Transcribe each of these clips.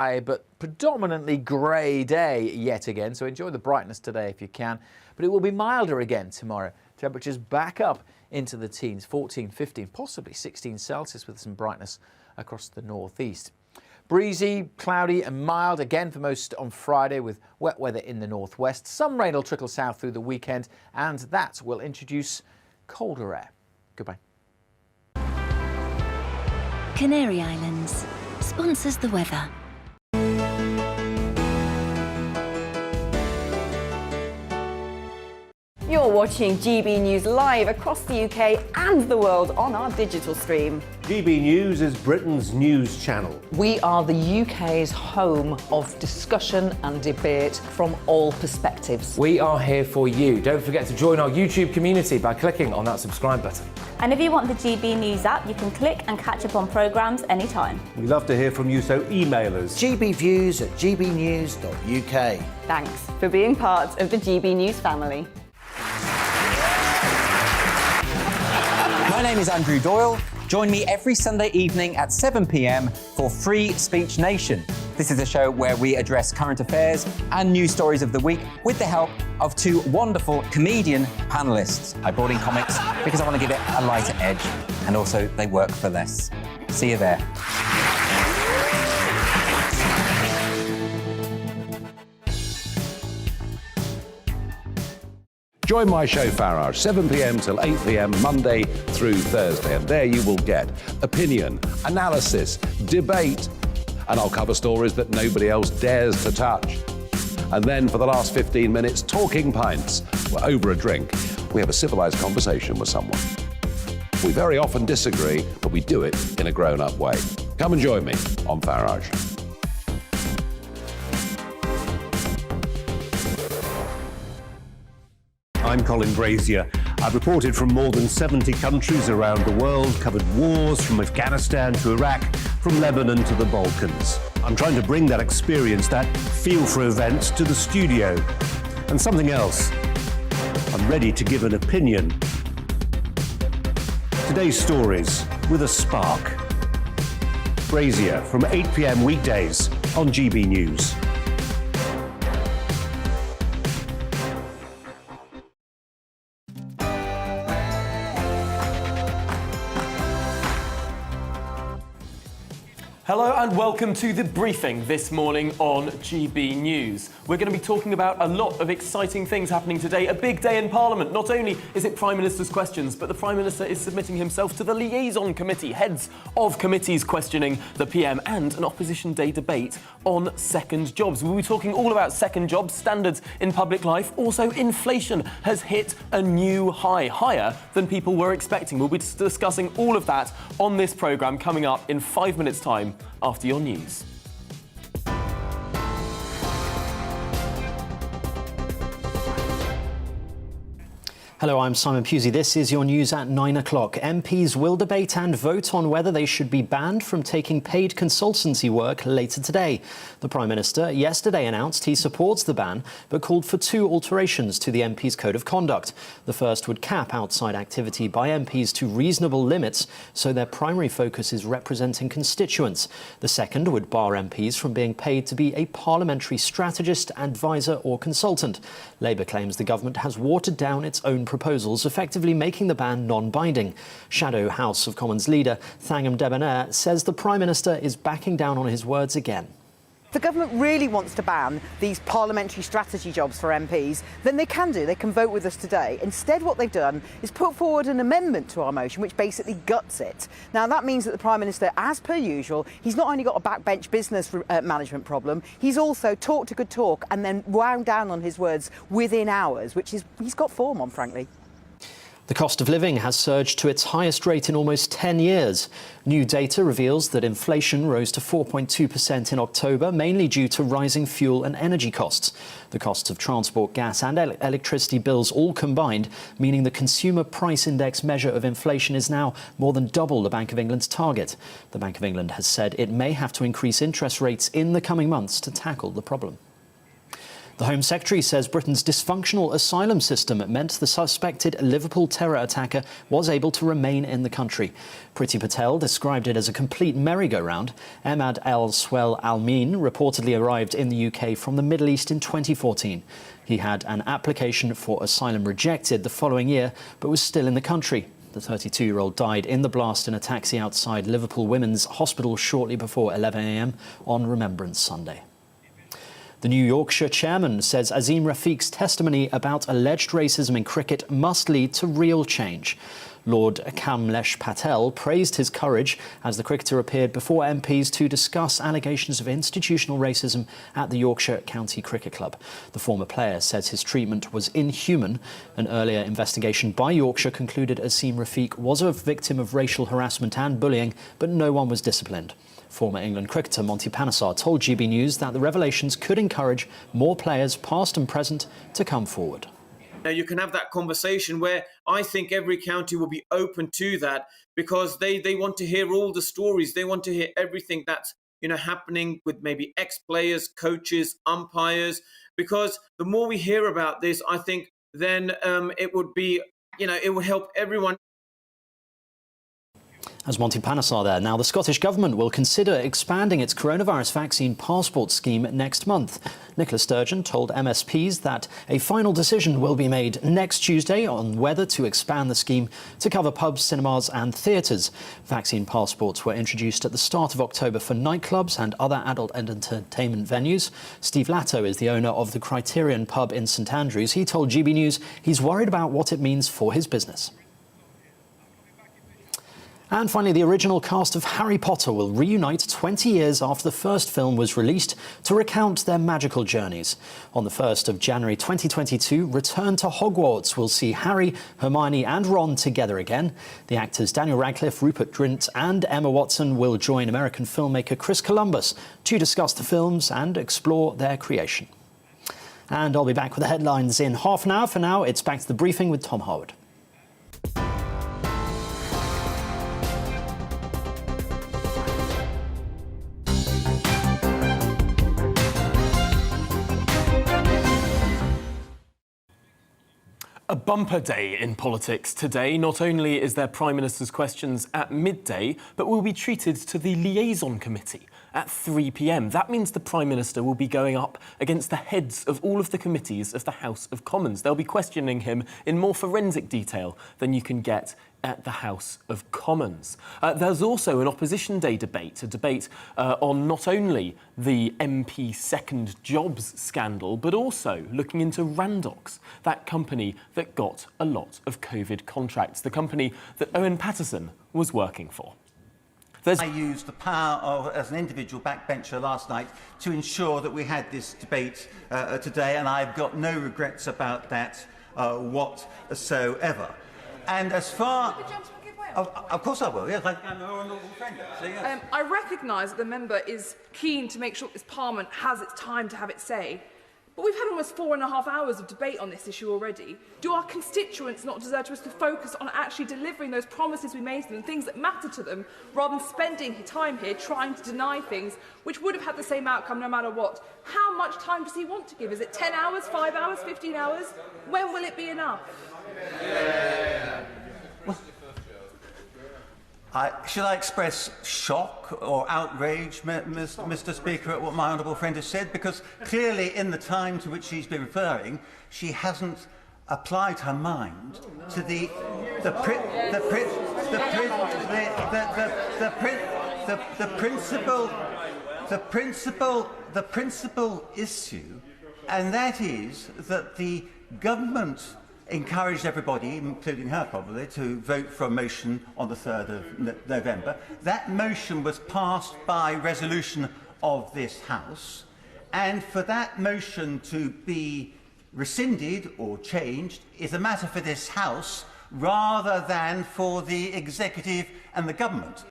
but predominantly grey day yet again, so enjoy the brightness today if you can. But it will be milder again tomorrow. Temperatures back up into the teens, 14, 15, possibly 16 Celsius with some brightness across the northeast. Breezy, cloudy and mild again for most on Friday with wet weather in the northwest. Some rain will trickle south through the weekend and that will introduce colder air. Goodbye. Canary Islands sponsors the weather. You're watching GB News live across the UK and the world on our digital stream. GB News is Britain's news channel. We are the UK's home of discussion and debate from all perspectives. We are here for you. Don't forget to join our YouTube community by clicking on that subscribe button. And if you want the GB News app, you can click and catch up on programmes anytime. We love to hear from you, so email us. gbviews@gbnews.uk. Thanks for being part of the GB News family. My name is Andrew Doyle. Join me every Sunday evening at 7 p.m. for Free Speech Nation. This is a show where we address current affairs and news stories of the week with the help of two wonderful comedian panellists. I brought in comics because I want to give it a lighter edge, and also they work for less. See you there. Join my show Farage, 7 p.m. till 8 p.m. Monday through Thursday, and there you will get opinion, analysis, debate, and I'll cover stories that nobody else dares to touch. And then for the last 15 minutes, talking pints. We're over a drink. We have a civilised conversation with someone. We very often disagree, but we do it in a grown-up way. Come and join me on Farage. I'm Colin Brazier. I've reported from more than 70 countries around the world, covered wars from Afghanistan to Iraq, from Lebanon to the Balkans. I'm trying to bring that experience, that feel for events, to the studio. And something else. I'm ready to give an opinion. Today's stories with a spark. Brazier from 8 p.m. weekdays on GB News. Hello and welcome to the briefing this morning on GB News. We're going to be talking about a lot of exciting things happening today. A big day in Parliament. Not only is it Prime Minister's questions, but the Prime Minister is submitting himself to the liaison committee, heads of committees questioning the PM, and an opposition day debate on second jobs. We'll be talking all about second jobs, standards in public life. Also, inflation has hit a new high, higher than people were expecting. We'll be discussing all of that on this programme coming up in 5 minutes' time after your news. Hello, I'm Simon Pusey. This is your news at 9 o'clock. MPs will debate and vote on whether they should be banned from taking paid consultancy work later today. The Prime Minister yesterday announced he supports the ban, but called for two alterations to the MPs' Code of Conduct. The first would cap outside activity by MPs to reasonable limits, so their primary focus is representing constituents. The second would bar MPs from being paid to be a parliamentary strategist, advisor or consultant. Labour claims the government has watered down its own proposals, effectively making the ban non-binding. Shadow House of Commons leader Thangam Debonair says the Prime Minister is backing down on his words again. If the government really wants to ban these parliamentary strategy jobs for MPs, then they can do. They can vote with us today. Instead, what they've done is put forward an amendment to our motion, which basically guts it. Now, that means that the Prime Minister, as per usual, he's not only got a backbench business management problem, he's also talked a good talk and then wound down on his words within hours, which is, he's got form on, frankly. The cost of living has surged to its highest rate in almost 10 years. New data reveals that inflation rose to 4.2% in October, mainly due to rising fuel and energy costs. The costs of transport, gas and electricity bills all combined, meaning the Consumer Price Index measure of inflation is now more than double the Bank of England's target. The Bank of England has said it may have to increase interest rates in the coming months to tackle the problem. The Home Secretary says Britain's dysfunctional asylum system meant the suspected Liverpool terror attacker was able to remain in the country. Priti Patel described it as a complete merry-go-round. Emad El-Swel Al-Min reportedly arrived in the UK from the Middle East in 2014. He had an application for asylum rejected the following year, but was still in the country. The 32-year-old died in the blast in a taxi outside Liverpool Women's Hospital shortly before 11 a.m. on Remembrance Sunday. The New Yorkshire chairman says Azim Rafiq's testimony about alleged racism in cricket must lead to real change. Lord Kamlesh Patel praised his courage as the cricketer appeared before MPs to discuss allegations of institutional racism at the Yorkshire County Cricket Club. The former player says his treatment was inhuman. An earlier investigation by Yorkshire concluded Azim Rafiq was a victim of racial harassment and bullying, but no one was disciplined. Former England cricketer Monty Panesar told GB News that the revelations could encourage more players, past and present, to come forward. Now you can have that conversation where I think every county will be open to that, because they want to hear all the stories. They want to hear everything that's happening with maybe ex-players, coaches, umpires, because the more we hear about this, I think then it would be, it would help everyone. As Monty Panesar there. Now, the Scottish Government will consider expanding its coronavirus vaccine passport scheme next month. Nicola Sturgeon told MSPs that a final decision will be made next Tuesday on whether to expand the scheme to cover pubs, cinemas and theatres. Vaccine passports were introduced at the start of October for nightclubs and other adult entertainment venues. Steve Latto is the owner of the Criterion pub in St Andrews. He told GB News he's worried about what it means for his business. And finally, the original cast of Harry Potter will reunite 20 years after the first film was released to recount their magical journeys. On the 1st of January 2022, Return to Hogwarts will see Harry, Hermione and Ron together again. The actors Daniel Radcliffe, Rupert Grint and Emma Watson will join American filmmaker Chris Columbus to discuss the films and explore their creation. And I'll be back with the headlines in half an hour. For now, it's back to the briefing with Tom Harwood. A bumper day in politics today. Not only is there Prime Minister's questions at midday, but we'll be treated to the liaison committee at 3 p.m. That means the Prime Minister will be going up against the heads of all of the committees of the House of Commons. They'll be questioning him in more forensic detail than you can get at the House of Commons. There's also an Opposition Day debate, a debate on not only the MP second jobs scandal, but also looking into Randox, that company that got a lot of COVID contracts, the company that Owen Paterson was working for. I used the power of, as an individual backbencher last night, to ensure that we had this debate today, and I've got no regrets about that whatsoever. And as far... Of course I will, yes. I'm an honourable friend. So yes. I recognise that the member is keen to make sure that this Parliament has its time to have its say, but we've had almost 4.5 hours of debate on this issue already. Do our constituents not deserve us to focus on actually delivering those promises we made to them, things that matter to them, rather than spending time here trying to deny things which would have had the same outcome no matter what? How much time does he want to give? Is it 10 hours, 5 hours, 15 hours? When will it be enough? Should I express shock or outrage, Mr. Speaker, at what my honourable friend has said? Because clearly, in the time to which she's been referring, she hasn't applied her mind to the principal issue, and that is that the government encouraged everybody, including her probably, to vote for a motion on the 3rd of November. That motion was passed by resolution of this House, and for that motion to be rescinded or changed is a matter for this House rather than for the executive and the government.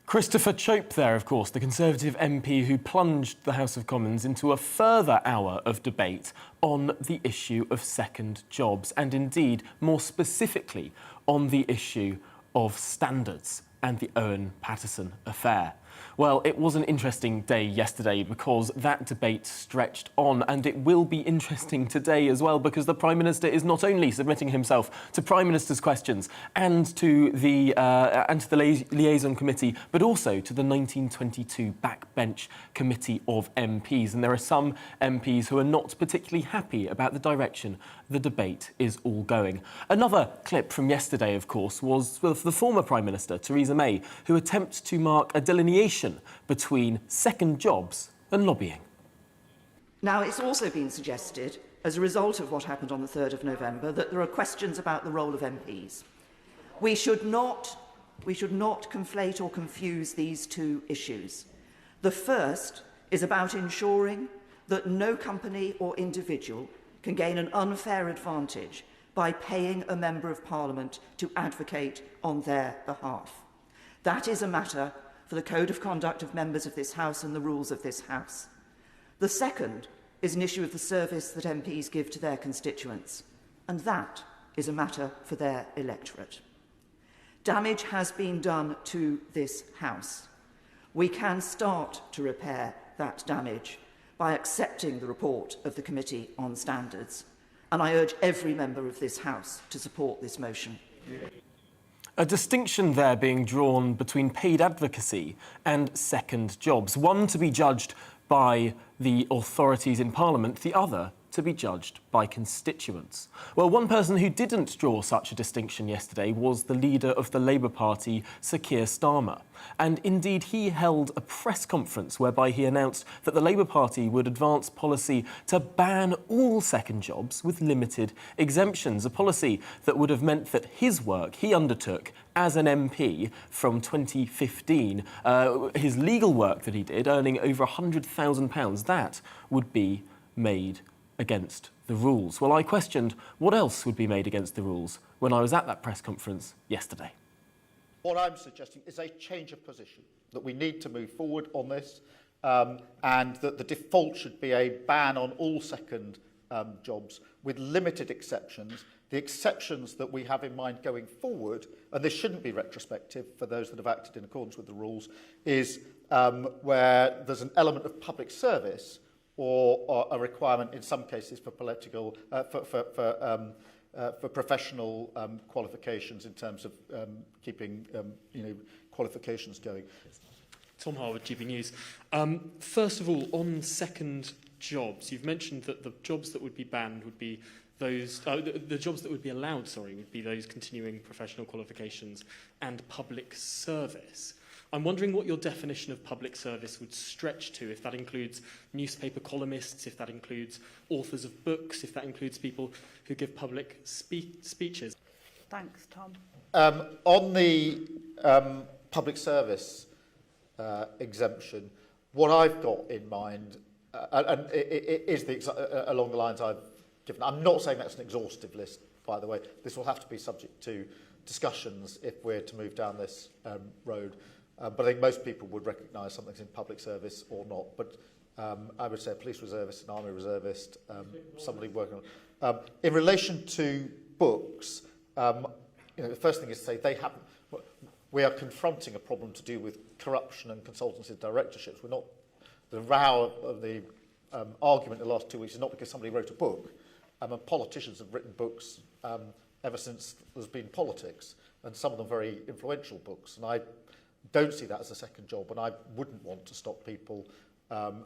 Christopher Chope there, of course, the Conservative MP who plunged the House of Commons into a further hour of debate on the issue of second jobs, and indeed, more specifically, on the issue of standards and the Owen Paterson affair. Well, it was an interesting day yesterday because that debate stretched on, and it will be interesting today as well because the Prime Minister is not only submitting himself to Prime Minister's questions and to the Liaison Committee, but also to the 1922 Backbench Committee of MPs. And there are some MPs who are not particularly happy about the direction the debate is all going. Another clip from yesterday, of course, was of the former Prime Minister, Theresa May, who attempts to mark a delineation between second jobs and lobbying. Now, it's also been suggested, as a result of what happened on the 3rd of November, that there are questions about the role of MPs. We should not conflate or confuse these two issues. The first is about ensuring that no company or individual can gain an unfair advantage by paying a Member of Parliament to advocate on their behalf. That is a matter for the Code of Conduct of members of this House and the rules of this House. The second is an issue of the service that MPs give to their constituents, and that is a matter for their electorate. Damage has been done to this House. We can start to repair that damage by accepting the report of the Committee on Standards, and I urge every member of this House to support this motion. A distinction there being drawn between paid advocacy and second jobs. One to be judged by the authorities in Parliament, the other to be judged by constituents. Well, one person who didn't draw such a distinction yesterday was the leader of the Labour Party, Sir Keir Starmer. And indeed, he held a press conference whereby he announced that the Labour Party would advance policy to ban all second jobs with limited exemptions, a policy that would have meant that his work he undertook as an MP from 2015, his legal work that he did, earning over £100,000, that would be made against the rules. Well, I questioned what else would be made against the rules when I was at that press conference yesterday. What I'm suggesting is a change of position, that we need to move forward on this, and that the default should be a ban on all second jobs with limited exceptions. The exceptions that we have in mind going forward, and this shouldn't be retrospective for those that have acted in accordance with the rules, is where there's an element of public service or a requirement in some cases for political, for professional qualifications in terms of keeping qualifications going. Tom Harwood, GBNews. First of all, on second jobs, you've mentioned that the jobs that would be banned would be those, the jobs that would be allowed, would be those continuing professional qualifications and public service. I'm wondering what your definition of public service would stretch to, if that includes newspaper columnists, if that includes authors of books, if that includes people who give public speeches. Thanks, Tom. On the public service exemption, what I've got in mind, and it is along the lines I've given. I'm not saying that's an exhaustive list, by the way. This will have to be subject to discussions if we're to move down this road. But I think most people would recognise something's in public service or not. But I would say a police reservist, an army reservist, somebody working on. In relation to books, the first thing is to say they haven't. We are confronting a problem to do with corruption and consultancy directorships. We're not. The row of the argument in the last 2 weeks is not because somebody wrote a book. And politicians have written books ever since there's been politics, and some of them very influential books. And I don't see that as a second job, and I wouldn't want to stop people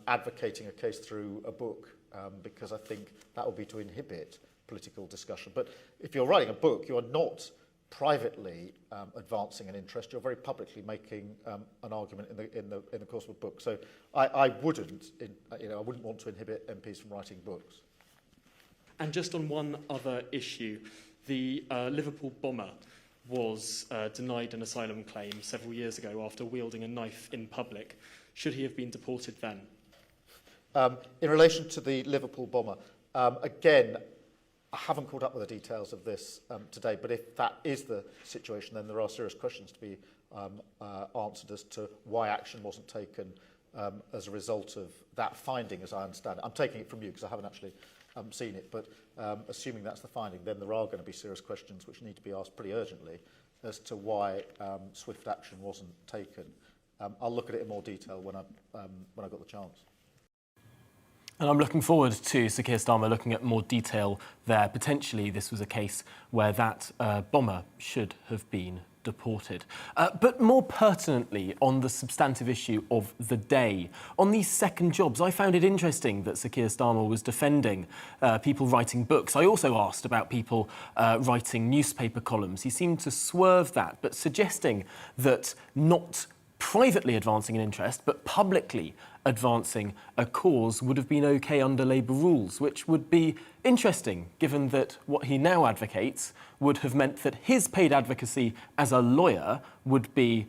advocating a case through a book, because I think that would be to inhibit political discussion. But if you're writing a book, you are not privately advancing an interest. You're very publicly making an argument in the course of a book. So I wouldn't want to inhibit MPs from writing books. And just on one other issue, the Liverpool bomber was denied an asylum claim several years ago after wielding a knife in public. Should he have been deported then? In relation to the Liverpool bomber, again, I haven't caught up with the details of this today, but if that is the situation, then there are serious questions to be answered as to why action wasn't taken as a result of that finding, as I understand it. I'm taking it from you because I haven't actually seen it, but assuming that's the finding, then there are going to be serious questions which need to be asked pretty urgently as to why swift action wasn't taken. I'll look at it in more detail when I've got the chance. And I'm looking forward to Sir Keir Starmer looking at more detail there. Potentially this was a case where that bomber should have been deported. But more pertinently, on the substantive issue of the day, on these second jobs, I found it interesting that Sir Keir Starmer was defending people writing books. I also asked about people writing newspaper columns. He seemed to swerve that, but suggesting that not privately advancing an interest, but publicly advancing a cause would have been OK under Labour rules, which would be interesting, given that what he now advocates would have meant that his paid advocacy as a lawyer would be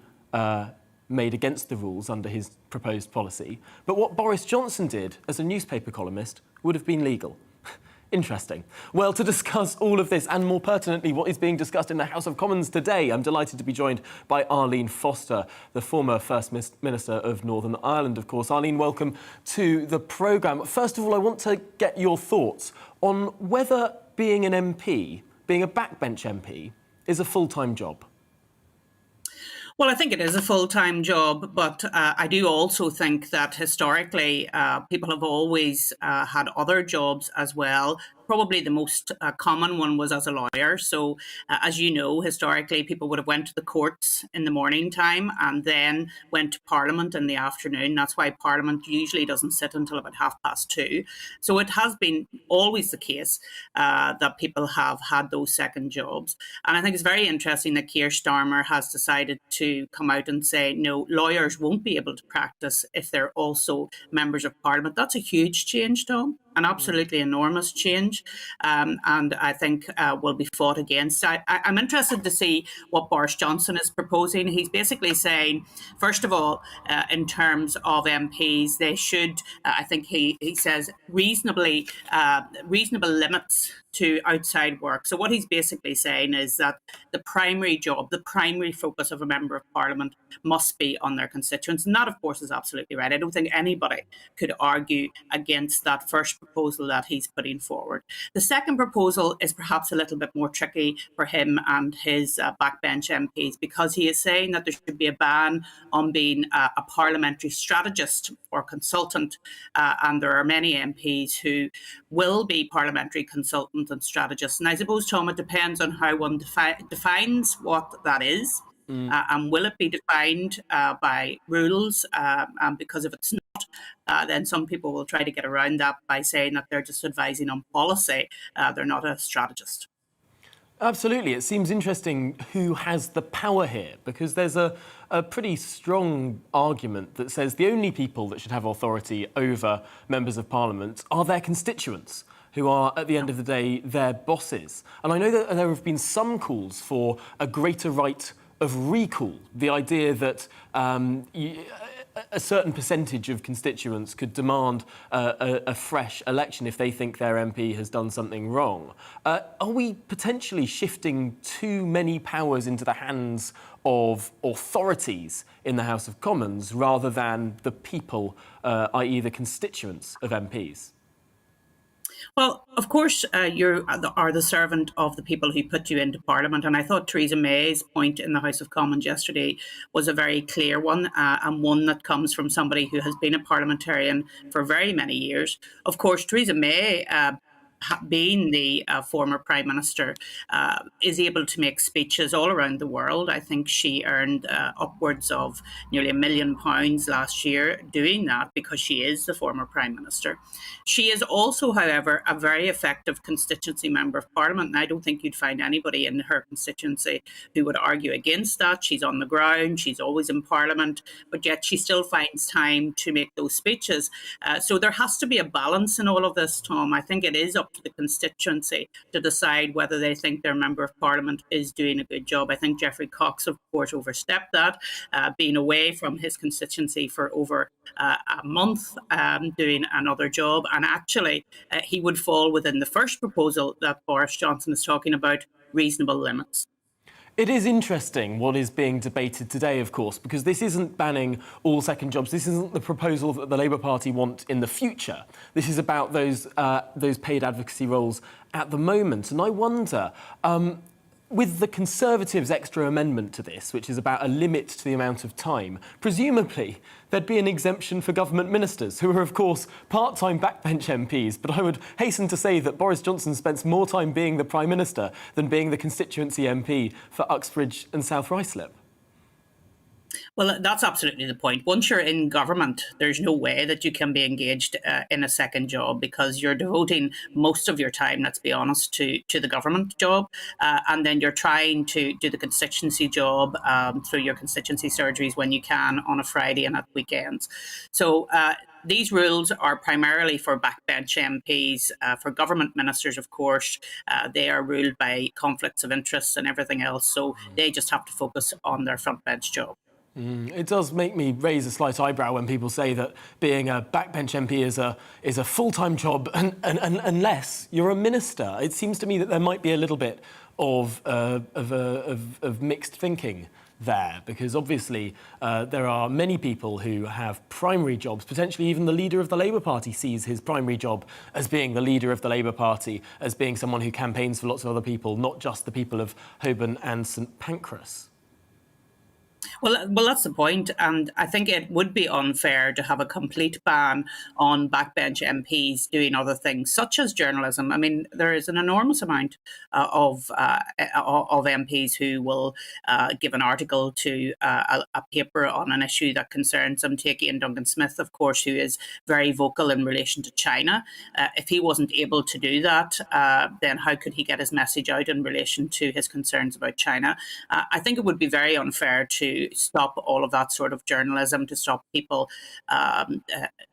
made against the rules under his proposed policy. But what Boris Johnson did as a newspaper columnist would have been legal. Interesting. Well, to discuss all of this and more pertinently what is being discussed in the House of Commons today, I'm delighted to be joined by Arlene Foster, the former First Minister of Northern Ireland, of course. Arlene, welcome to the programme. First of all, I want to get your thoughts on whether being an MP, being a backbench MP, is a full-time job. Well, I think it is a full-time job, but I do also think that historically people have always had other jobs as well. Probably the most common one was as a lawyer. So, as you know, historically, people would have went to the courts in the morning time and then went to Parliament in the afternoon. That's why Parliament usually doesn't sit until about 2:30. So it has been always the case that people have had those second jobs. And I think it's very interesting that Keir Starmer has decided to come out and say, no, lawyers won't be able to practice if they're also members of Parliament. That's a huge change, Tom. An absolutely enormous change, and I think will be fought against. I'm interested to see what Boris Johnson is proposing. He's basically saying, first of all, in terms of MPs, they should, I think he says, reasonable limits to outside work. So what he's basically saying is that the primary job, the primary focus of a member of Parliament must be on their constituents. And that, of course, is absolutely right. I don't think anybody could argue against that first proposal that he's putting forward. The second proposal is perhaps a little bit more tricky for him and his backbench MPs, because he is saying that there should be a ban on being a parliamentary strategist or consultant. And there are many MPs who will be parliamentary consultants and strategists. And I suppose, Tom, it depends on how one defines what that is. And will it be defined by rules? Because if it's not, then some people will try to get around that by saying that they're just advising on policy. They're not a strategist. Absolutely. It seems interesting who has the power here, because there's a pretty strong argument that says the only people that should have authority over members of Parliament are their constituents, who are, at the end of the day, their bosses. And I know that there have been some calls for a greater right of recall, the idea that a certain percentage of constituents could demand a fresh election if they think their MP has done something wrong. Are we potentially shifting too many powers into the hands of authorities in the House of Commons rather than the people, i.e. the constituents of MPs? Well, of course, you are the servant of the people who put you into Parliament. And I thought Theresa May's point in the House of Commons yesterday was a very clear one, and one that comes from somebody who has been a parliamentarian for very many years. Of course, Theresa May, being the former Prime Minister, is able to make speeches all around the world. I think she earned upwards of nearly £1 million last year doing that, because she is the former Prime Minister. She is also, however, a very effective constituency member of Parliament, and I don't think you'd find anybody in her constituency who would argue against that. She's on the ground, she's always in Parliament, but yet she still finds time to make those speeches. So there has to be a balance in all of this, Tom. I think it is up to the constituency to decide whether they think their member of Parliament is doing a good job. I think Geoffrey Cox, of course, overstepped that, being away from his constituency for over a month, doing another job. And actually, he would fall within the first proposal that Boris Johnson is talking about, reasonable limits. It is interesting what is being debated today, of course, because this isn't banning all second jobs. This isn't the proposal that the Labour Party want in the future. This is about those paid advocacy roles at the moment. And I wonder, with the Conservatives' extra amendment to this, which is about a limit to the amount of time, presumably there'd be an exemption for government ministers, who are, of course, part-time backbench MPs. But I would hasten to say that Boris Johnson spends more time being the Prime Minister than being the constituency MP for Uxbridge and South Ruislip. Well, that's absolutely the point. Once you're in government, there's no way that you can be engaged in a second job, because you're devoting most of your time, let's be honest, to the government job. And then you're trying to do the constituency job through your constituency surgeries when you can on a Friday and at weekends. So these rules are primarily for backbench MPs. For government ministers, of course, they are ruled by conflicts of interest and everything else. So they just have to focus on their front bench job. It does make me raise a slight eyebrow when people say that being a backbench MP is a full-time job, and unless you're a minister. It seems to me that there might be a little bit of mixed thinking there, because obviously there are many people who have primary jobs. Potentially even the leader of the Labour Party sees his primary job as being the leader of the Labour Party, as being someone who campaigns for lots of other people, not just the people of Holborn and St Pancras. Well, that's the point, and I think it would be unfair to have a complete ban on backbench MPs doing other things, such as journalism. I mean, there is an enormous amount of MPs who will give an article to a paper on an issue that concerns them. Take Ian Duncan Smith, of course, who is very vocal in relation to China. If he wasn't able to do that, then how could he get his message out in relation to his concerns about China? I think it would be very unfair to stop all of that sort of journalism, to stop people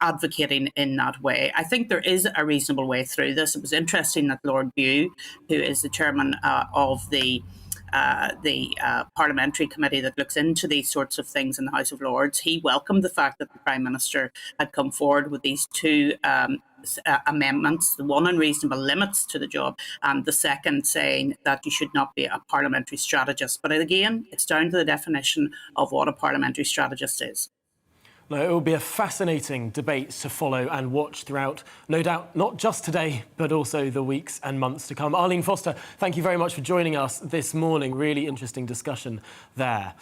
advocating in that way. I think there is a reasonable way through this. It was interesting that Lord Bew, who is the chairman of the parliamentary committee that looks into these sorts of things in the House of Lords, he welcomed the fact that the Prime Minister had come forward with these two amendments, the one on reasonable limits to the job, and the second saying that you should not be a parliamentary strategist. But again, it's down to the definition of what a parliamentary strategist is. No, it will be a fascinating debate to follow and watch throughout, no doubt, not just today, but also the weeks and months to come. Arlene Foster, thank you very much for joining us this morning. Really interesting discussion there.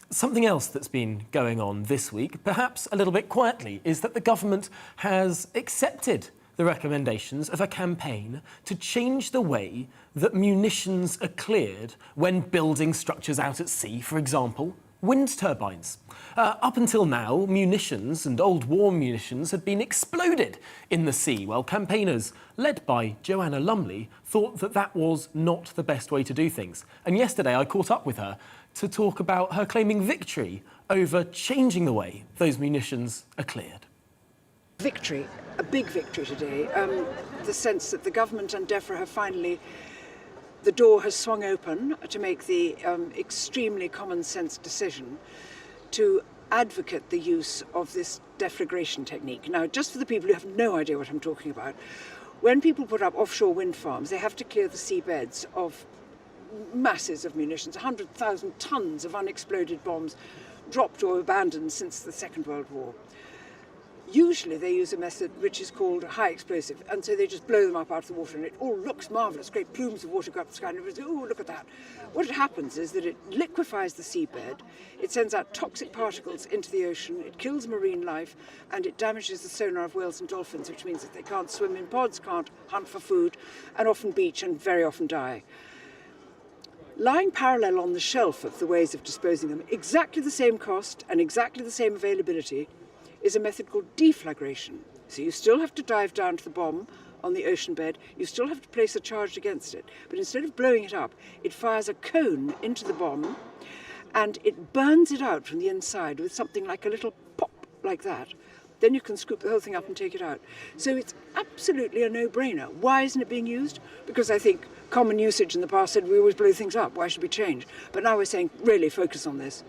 Something else that's been going on this week, perhaps a little bit quietly, is that the government has accepted the recommendations of a campaign to change the way that munitions are cleared when building structures out at sea, for example, wind turbines. Up until now, munitions and old war munitions had been exploded in the sea. Well, campaigners, led by Joanna Lumley, thought that that was not the best way to do things. And yesterday I caught up with her to talk about her claiming victory over changing the way those munitions are cleared. Victory, a big victory today. The sense that the government and DEFRA have finally, the door has swung open to make the extremely common sense decision to advocate the use of this deflagration technique. Now, just for the people who have no idea what I'm talking about, when people put up offshore wind farms, they have to clear the seabeds of masses of munitions, 100,000 tons of unexploded bombs dropped or abandoned since the Second World War. Usually they use a method which is called high explosive, and so they just blow them up out of the water, and it all looks marvellous. Great plumes of water go up the sky, and everybody says, oh, look at that. What happens is that it liquefies the seabed, it sends out toxic particles into the ocean, it kills marine life, and it damages the sonar of whales and dolphins, which means that they can't swim in pods, can't hunt for food, and often beach and very often die. Lying parallel on the shelf of the ways of disposing them, exactly the same cost and exactly the same availability, is a method called deflagration. So you still have to dive down to the bomb on the ocean bed, you still have to place a charge against it, but instead of blowing it up, it fires a cone into the bomb and it burns it out from the inside with something like a little pop like that. Then you can scoop the whole thing up and take it out. So it's absolutely a no-brainer. Why isn't it being used? Because I think common usage in the past said we always blow things up, why should we change? But now we're saying, really focus on this.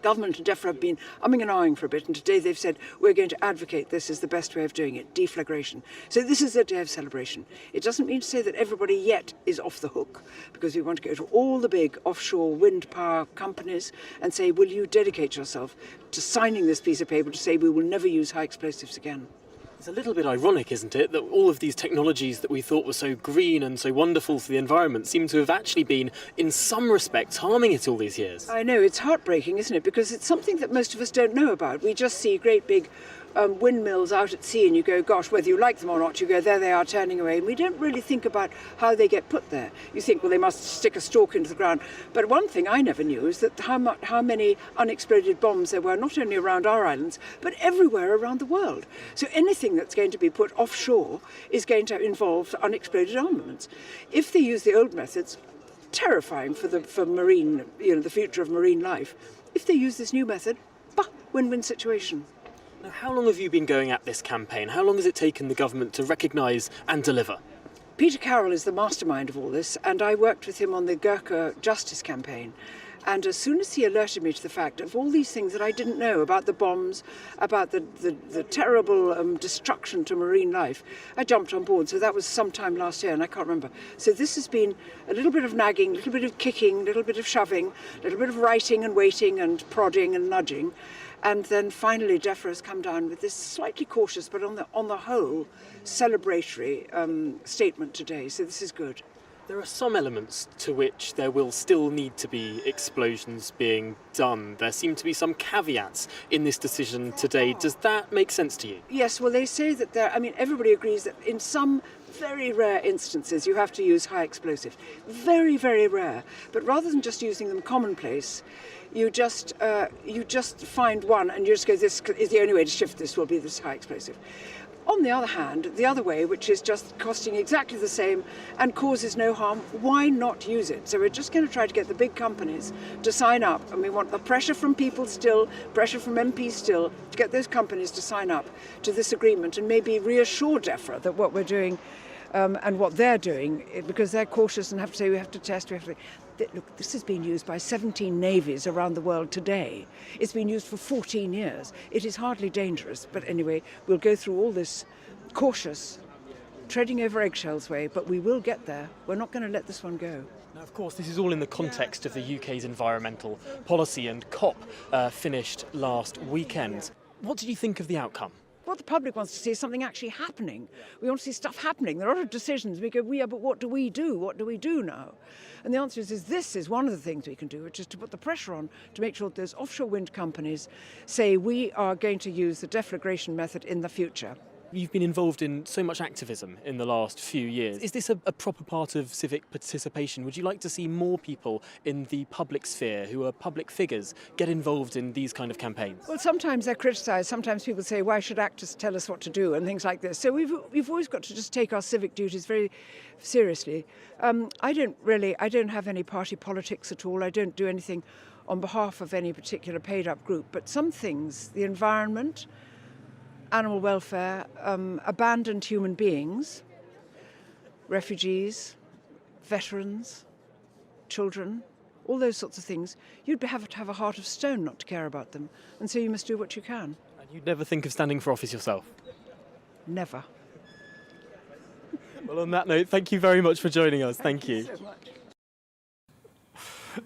Government and DEFRA have been umming and ahhing for a bit, and today they've said we're going to advocate this as the best way of doing it, deflagration. So this is a day of celebration. It doesn't mean to say that everybody yet is off the hook, because we want to go to all the big offshore wind power companies and say, will you dedicate yourself to signing this piece of paper to say we will never use high explosives again? It's a little bit ironic, isn't it, that all of these technologies that we thought were so green and so wonderful for the environment seem to have actually been, in some respects, harming it all these years. I know, it's heartbreaking, isn't it? Because it's something that most of us don't know about. We just see great big windmills out at sea and you go, gosh, whether you like them or not, you go, there they are turning away. And we don't really think about how they get put there. You think, well, they must stick a stalk into the ground. But one thing I never knew is that how many unexploded bombs there were, not only around our islands, but everywhere around the world. So anything that's going to be put offshore is going to involve unexploded armaments. If they use the old methods, terrifying for marine, the future of marine life. If they use this new method, win-win situation. Now, how long have you been going at this campaign? How long has it taken the government to recognise and deliver? Peter Carroll is the mastermind of all this, and I worked with him on the Gurkha Justice campaign. And as soon as he alerted me to the fact of all these things that I didn't know about the bombs, about the terrible destruction to marine life, I jumped on board. So that was sometime last year, and I can't remember. So this has been a little bit of nagging, a little bit of kicking, a little bit of shoving, a little bit of writing and waiting and prodding and nudging. And then finally DEFRA has come down with this slightly cautious, but on the whole, celebratory statement today. So this is good. There are some elements to which there will still need to be explosions being done. There seem to be some caveats in this decision today. Does that make sense to you? Yes, well, they say that everybody agrees that in some very rare instances you have to use high explosives. Very, very rare. But rather than just using them commonplace, you just find one and you just go, this is the only way to shift this will be this high explosive. On the other hand, the other way, which is just costing exactly the same and causes no harm, why not use it? So we're just going to try to get the big companies to sign up, and we want the pressure from people still, pressure from MPs still, to get those companies to sign up to this agreement and maybe reassure DEFRA that what we're doing and what they're doing, because they're cautious and have to say we have to test, look, this has been used by 17 navies around the world today. It's been used for 14 years. It is hardly dangerous, but anyway, we'll go through all this cautious, treading over eggshells way, but we will get there. We're not going to let this one go. Now, of course, this is all in the context of the UK's environmental policy, and COP finished last weekend. What did you think of the outcome? What the public wants to see is something actually happening. We want to see stuff happening. There are a lot of decisions. We go, but what do we do? What do we do now? And the answer is this is one of the things we can do, which is to put the pressure on to make sure that those offshore wind companies say we are going to use the deflagration method in the future. You've been involved in so much activism in the last few years. Is this a proper part of civic participation? Would you like to see more people in the public sphere who are public figures get involved in these kind of campaigns? Well, sometimes they're criticised. Sometimes people say, why should actors tell us what to do and things like this. So we've always got to just take our civic duties very seriously. I don't have any party politics at all. I don't do anything on behalf of any particular paid-up group. But some things, the environment, animal welfare, abandoned human beings, refugees, veterans, children, all those sorts of things, you'd have to have a heart of stone not to care about them. And so you must do what you can. And you'd never think of standing for office yourself? Never. Well, on that note, thank you very much for joining us. Thank you. So much.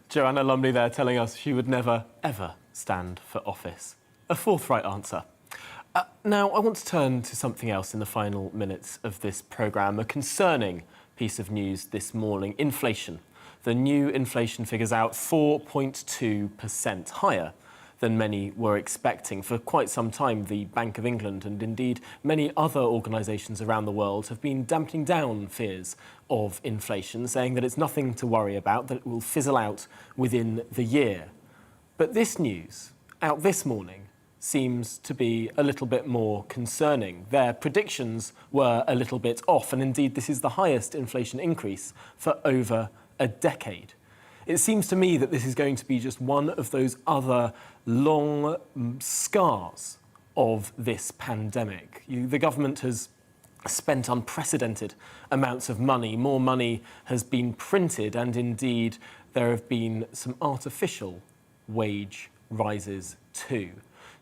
Joanna Lumley there telling us she would never, ever stand for office. A forthright answer. Now, I want to turn to something else in the final minutes of this programme, a concerning piece of news this morning. Inflation. The new inflation figures out 4.2%, higher than many were expecting. For quite some time, the Bank of England and indeed many other organisations around the world have been dampening down fears of inflation, saying that it's nothing to worry about, that it will fizzle out within the year. But this news, out this morning, seems to be a little bit more concerning. Their predictions were a little bit off, and indeed this is the highest inflation increase for over a decade. It seems to me that this is going to be just one of those other long scars of this pandemic. The government has spent unprecedented amounts of money. More money has been printed, and indeed there have been some artificial wage rises too.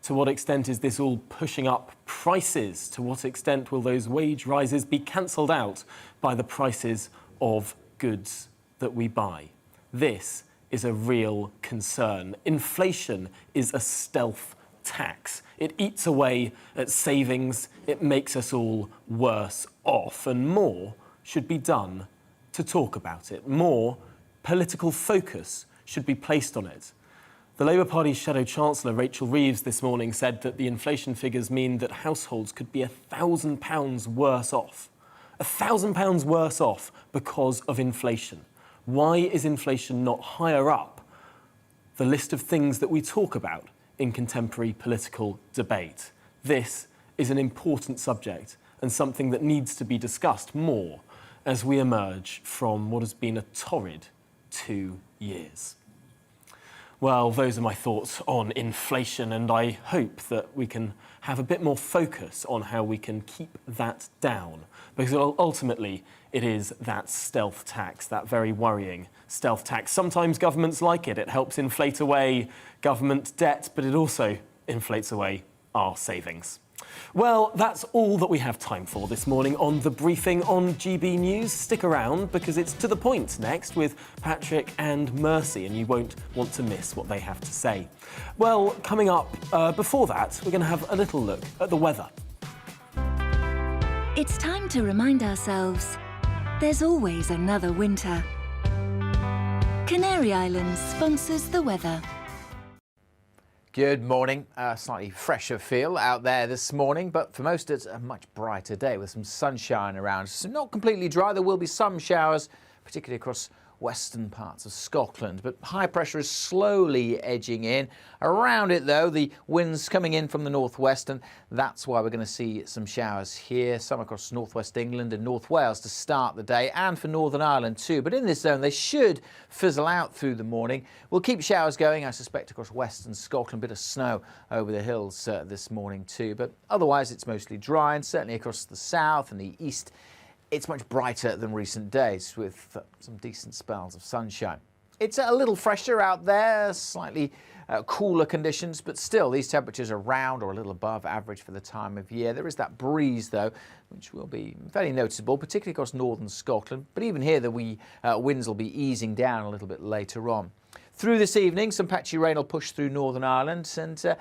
To what extent is this all pushing up prices? To what extent will those wage rises be cancelled out by the prices of goods that we buy? This is a real concern. Inflation is a stealth tax. It eats away at savings, it makes us all worse off, and more should be done to talk about it. More political focus should be placed on it. The Labour Party's Shadow Chancellor, Rachel Reeves, this morning said that the inflation figures mean that households could be £1,000 worse off. £1,000 worse off because of inflation. Why is inflation not higher up the list of things that we talk about in contemporary political debate? This is an important subject and something that needs to be discussed more as we emerge from what has been a torrid 2 years. Well, those are my thoughts on inflation, and I hope that we can have a bit more focus on how we can keep that down, because ultimately it is that stealth tax, that very worrying stealth tax. Sometimes governments like it. It helps inflate away government debt, but it also inflates away our savings. Well, that's all that we have time for this morning on The Briefing on GB News. Stick around because it's To The Point next with Patrick and Mercy, and you won't want to miss what they have to say. Well, coming up before that, we're going to have a little look at the weather. It's time to remind ourselves there's always another winter. Canary Islands sponsors the weather. Good morning. Slightly fresher feel out there this morning, but for most it's a much brighter day with some sunshine around. So not completely dry. There will be some showers, particularly across western parts of Scotland, but high pressure is slowly edging in. Around it, though, the wind's coming in from the northwest, and that's why we're going to see some showers here, some across northwest England and North Wales to start the day, and for Northern Ireland too. But in this zone, they should fizzle out through the morning. We'll keep showers going, I suspect, across western Scotland. A bit of snow over the hills this morning too, but otherwise it's mostly dry, and certainly across the south and the east it's much brighter than recent days with some decent spells of sunshine. It's a little fresher out there, slightly cooler conditions, but still these temperatures are around or a little above average for the time of year. There is that breeze, though, which will be fairly noticeable, particularly across northern Scotland. But even here, the winds will be easing down a little bit later on. Through this evening, some patchy rain will push through Northern Ireland, and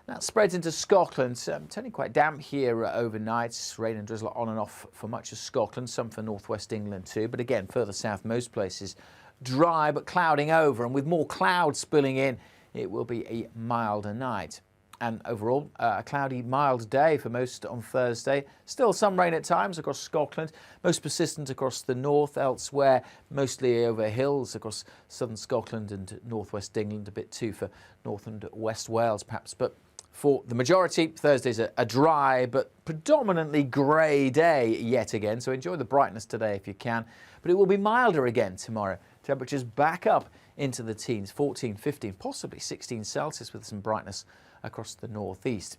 that spreads into Scotland. Turning quite damp here overnight. Rain and drizzle on and off for much of Scotland, some for northwest England too. But again, further south, most places dry but clouding over. And with more clouds spilling in, it will be a milder night. And overall, a cloudy, mild day for most on Thursday. Still some rain at times across Scotland, most persistent across the north. Elsewhere, mostly over hills across southern Scotland and northwest England, a bit too for north and west Wales perhaps. But for the majority, Thursday's a dry but predominantly grey day yet again. So enjoy the brightness today if you can. But it will be milder again tomorrow. Temperatures back up into the teens, 14, 15, possibly 16 Celsius with some brightness across the northeast.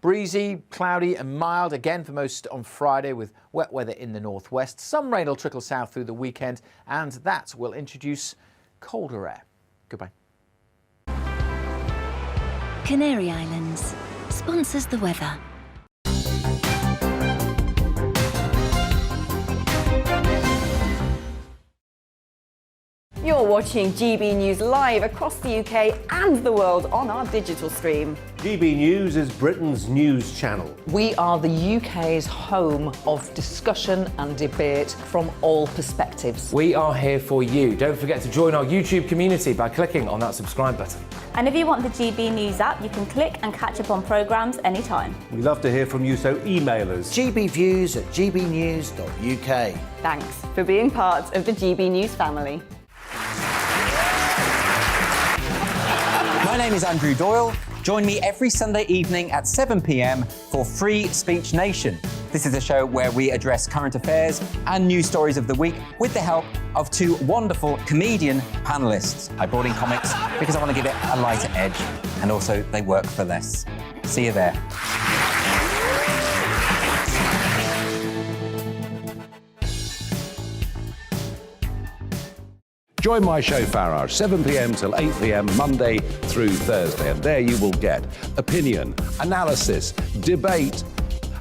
Breezy, cloudy and mild again for most on Friday with wet weather in the northwest. Some rain will trickle south through the weekend, and that will introduce colder air. Goodbye. Canary Islands sponsors the weather. You're watching GB News live across the UK and the world on our digital stream. GB News is Britain's news channel. We are the UK's home of discussion and debate from all perspectives. We are here for you. Don't forget to join our YouTube community by clicking on that subscribe button. And if you want the GB News app, you can click and catch up on programmes anytime. We love to hear from you, so email us. gbviews@gbnews.uk. Thanks for being part of the GB News family. My name is Andrew Doyle. Join me every Sunday evening at 7 p.m. for Free Speech Nation. This is a show where we address current affairs and news stories of the week with the help of two wonderful comedian panellists. I brought in comics because I want to give it a lighter edge, and also they work for less. See you there. Join my show Farage, 7 p.m. till 8 p.m. Monday through Thursday, and there you will get opinion, analysis, debate,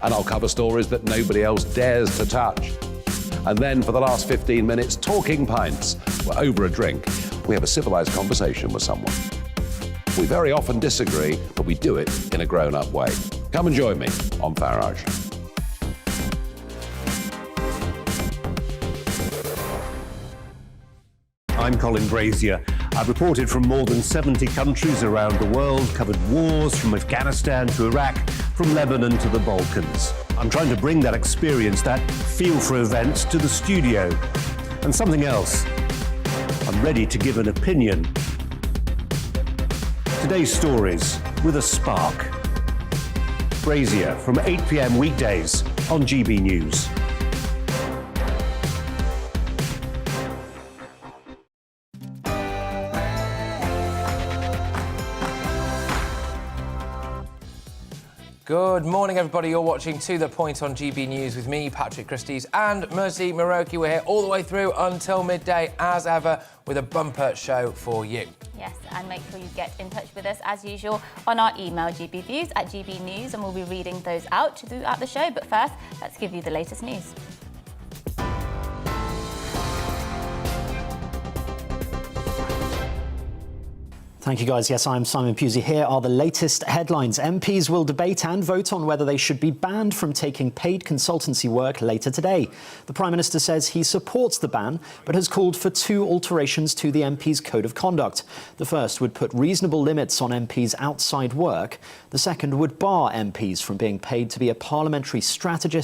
and I'll cover stories that nobody else dares to touch. And then for the last 15 minutes, talking pints. We're over a drink. We have a civilised conversation with someone. We very often disagree, but we do it in a grown-up way. Come and join me on Farage. I'm Colin Brazier. I've reported from more than 70 countries around the world, covered wars from Afghanistan to Iraq, from Lebanon to the Balkans. I'm trying to bring that experience, that feel for events, to the studio. And something else. I'm ready to give an opinion. Today's stories with a spark. Brazier from 8 p.m. weekdays on GB News. Good morning, everybody. You're watching To The Point on GB News with me, Patrick Christys, and Mercy Maroki. We're here all the way through until midday, as ever, with a bumper show for you. Yes, and make sure you get in touch with us, as usual, on our email, gbviews@gbnews, and we'll be reading those out throughout the show. But first, let's give you the latest news. Thank you, guys. Yes, I'm Simon Pusey. Here are the latest headlines. MPs will debate and vote on whether they should be banned from taking paid consultancy work later today. The Prime Minister says he supports the ban, but has called for 2 alterations to the MP's Code of Conduct. The first would put reasonable limits on MPs' outside work. The second would bar MPs from being paid to be a parliamentary strategist